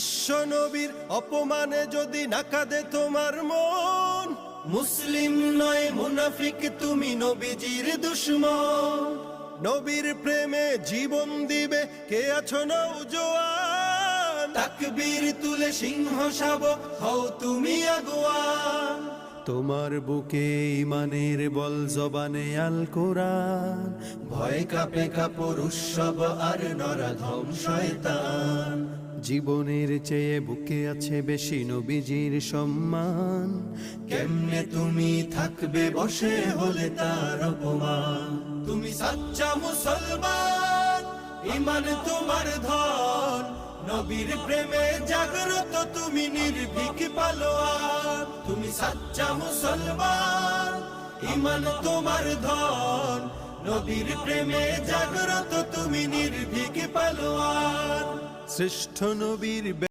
বিশ্ব নবীর অপমানে যদি না কাঁদে তোমার মন, মুসলিম নয় মুনাফিক তুমি নবীজির দুশমন। নবীর প্রেমে জীবন দিবে কে আছো নওজোয়ান, তাকবীর তুলে সিংহ শাবক হও তুমি আগুয়ান। তোমার বুকে ইমানের বল জবানে আল কোরআন, ভয় কাঁপে কাপড় উৎসব আর নরাধম শয়তান। জীবনের চেয়ে বুকে আছে বেশি নবীজির সম্মান, কেমনে তুমি থাকবে বসে হলে তার অপমান। তুমি সাচ্চা মুসলমান, ইমান তোমার ধন, নবীর প্রেমে জাগ্রত তুমি নির্ভীক পালোয়ান। তুমি সাচ্চা মুসলমান, ইমান তোমার ধন, নবীর প্রেমে জাগ্রত তুমি নির্ভীক পালোয়ান। শ্রেষ্ঠ নবীর